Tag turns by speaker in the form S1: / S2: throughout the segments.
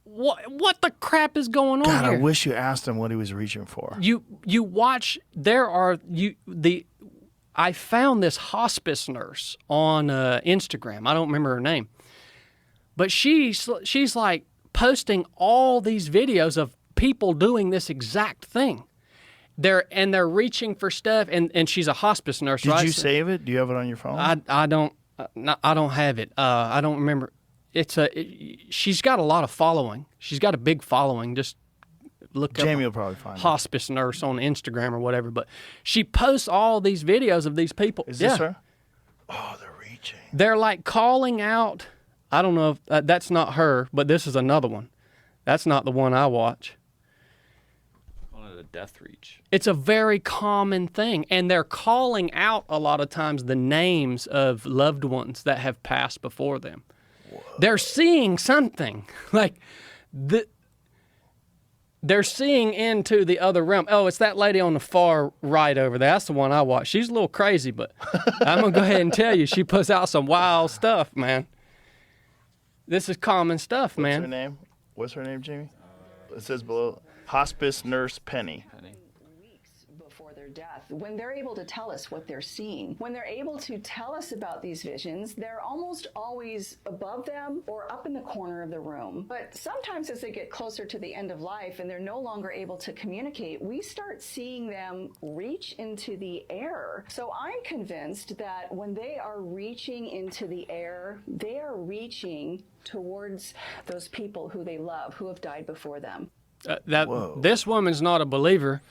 S1: what the crap is going on
S2: God,
S1: here?
S2: I wish you asked him what he was reaching for.
S1: You watch. I found this hospice nurse on Instagram. I don't remember her name, but she's like posting all these videos of people doing this exact thing. They're reaching for stuff, and she's a hospice nurse.
S2: Did
S1: right?
S2: you save it? Do you have it on your phone?
S1: I don't have it. I don't remember. She's got a lot of following. She's got a big following. Just look
S2: Jamie
S1: up
S2: will probably find it.
S1: hospice nurse on Instagram or whatever. But she posts all these videos of these people.
S2: Is this her? Oh, they're reaching.
S1: They're like calling out. I don't know if that's not her, but this is another one. That's not the one I watch.
S3: A death reach.
S1: It's a very common thing, and they're calling out a lot of times the names of loved ones that have passed before them. Whoa. They're seeing something like they're seeing into the other realm. Oh, it's that lady on the far right over there. That's the one I watch. She's a little crazy, but I'm gonna go ahead and tell you, she puts out some wild stuff, man. This is common stuff, man.
S2: What's her name? What's her name, Jamie? It says below. Hospice nurse Penny.
S4: Weeks before their death, when they're able to tell us what they're seeing, when they're able to tell us about these visions, they're almost always above them or up in the corner of the room. But sometimes as they get closer to the end of life and they're no longer able to communicate, we start seeing them reach into the air. So I'm convinced that when they are reaching into the air, they are reaching towards those people who they love, who have died before them.
S1: This woman's not a believer,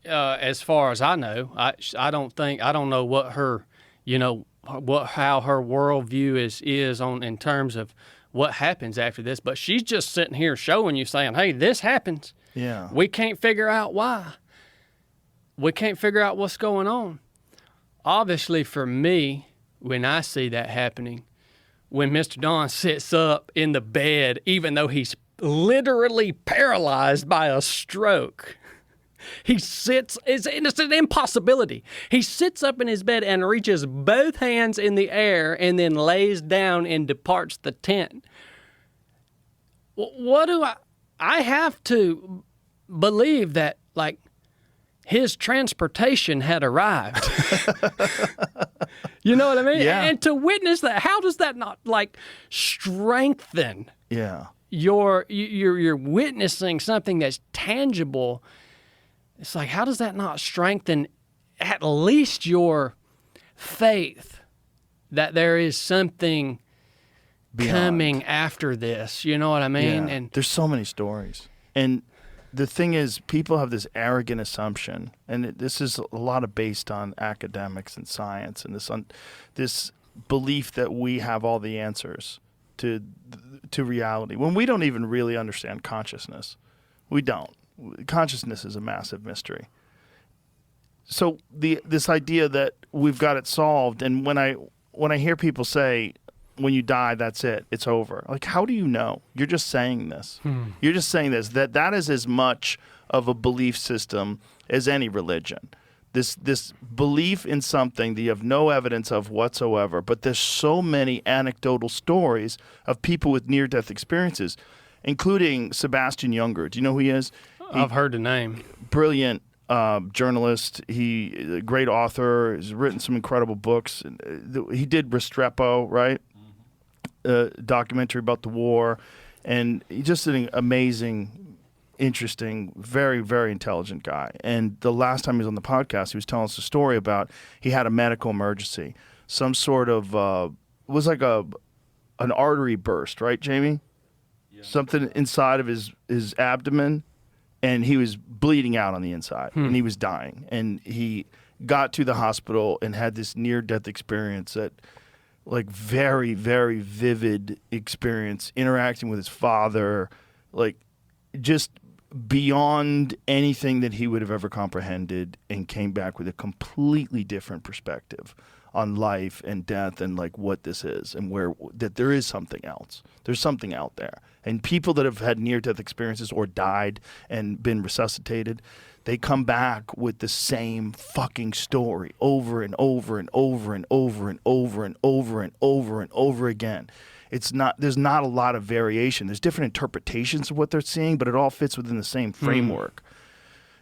S1: as far as I know. I don't know what her, how her worldview is on in terms of what happens after this. But she's just sitting here showing you, saying, "Hey, this happens.
S2: Yeah,
S1: we can't figure out why. We can't figure out what's going on." Obviously, for me, when I see that happening, when Mr. Don sits up in the bed, even though he's literally paralyzed by a stroke. It's an impossibility. He sits up in his bed and reaches both hands in the air and then lays down and departs the tent. What do I have to believe that, like, his transportation had arrived. You know what I mean?
S2: Yeah.
S1: And to witness that, how does that not, like, strengthen?
S2: Yeah.
S1: You're witnessing something that's tangible. It's like, how does that not strengthen at least your faith that there is something coming after this? You know what I mean?
S2: Yeah.
S1: And
S2: there's so many stories. And the thing is, people have this arrogant assumption, and this is a lot of based on academics and science, and this belief that we have all the answers to reality, when we don't even really understand consciousness. We don't. Consciousness is a massive mystery. So this idea that we've got it solved, and when I hear people say, when you die, that's it, it's over. Like, how do you know? You're just saying this. You're just saying this. That is as much of a belief system as any religion. This belief in something that you have no evidence of whatsoever, but there's so many anecdotal stories of people with near-death experiences, including Sebastian Junger. Do you know who he is?
S1: I've heard the name.
S2: Brilliant journalist. He a great author. He's written some incredible books. He did Restrepo, right? Documentary about the war, and he's just an amazing, interesting, very, very intelligent guy. And the last time he was on the podcast, he was telling us a story about he had a medical emergency, some sort of it was like an artery burst, right, Jamie? Yeah. Something inside of his abdomen, and he was bleeding out on the inside, and he was dying. And he got to the hospital and had this near-death experience that, like, very, very vivid experience, interacting with his father, like, just beyond anything that he would have ever comprehended, and came back with a completely different perspective on life and death and, like, what this is, and that there is something else. There's something out there. And people that have had near-death experiences or died and been resuscitated, they come back with the same fucking story over and over and over and over and over and over and over and over again. there's not a lot of variation. There's different interpretations of what they're seeing, but it all fits within the same framework.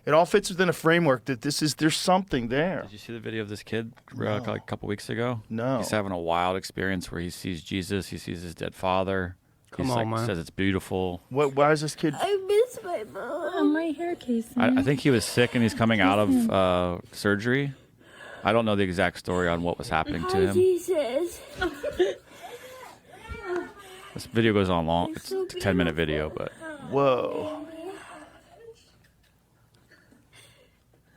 S2: It all fits within a framework that there's something there.
S3: Did you see the video of this kid like a couple weeks ago?
S2: No.
S3: He's having a wild experience where he sees Jesus, he sees his dead father.
S1: Come on, man.
S3: Says it's beautiful.
S2: Why is this kid?
S5: I miss my mom. My hair case.
S3: I think he was sick and he's coming out of surgery. I don't know the exact story on what was happening to him.
S5: Jesus.
S3: This video goes on long. It's a 10-minute video, but
S2: Whoa.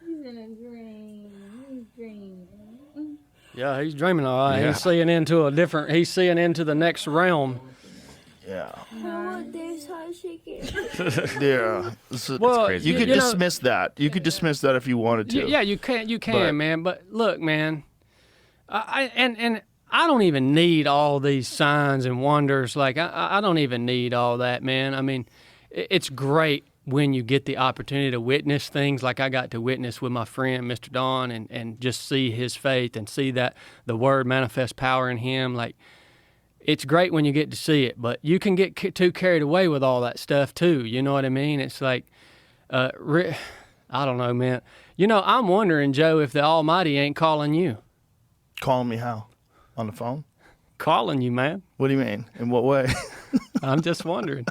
S5: He's in a dream. He's dreaming.
S1: Yeah, he's dreaming all right.
S3: Yeah.
S1: He's seeing into the next realm.
S2: Yeah.
S5: I want this hot chicken.
S2: Yeah.
S1: Well,
S3: crazy.
S2: You could
S1: you know-
S2: dismiss that. You could dismiss that if you wanted to.
S1: Yeah, you can,
S2: But-
S1: man. But look, man, and I don't even need all these signs and wonders. Like I don't even need all that, man. I mean, it's great when you get the opportunity to witness things like I got to witness with my friend Mr. Don, and just see his faith and see that the Word manifest power in him. Like, it's great when you get to see it, but you can get too carried away with all that stuff too. You know what I mean? It's like, I don't know, man. You know, I'm wondering, Joe, if the Almighty ain't calling you.
S2: Calling me how? On the phone?
S1: Calling you, man.
S2: What do you mean? In what way?
S1: I'm just wondering.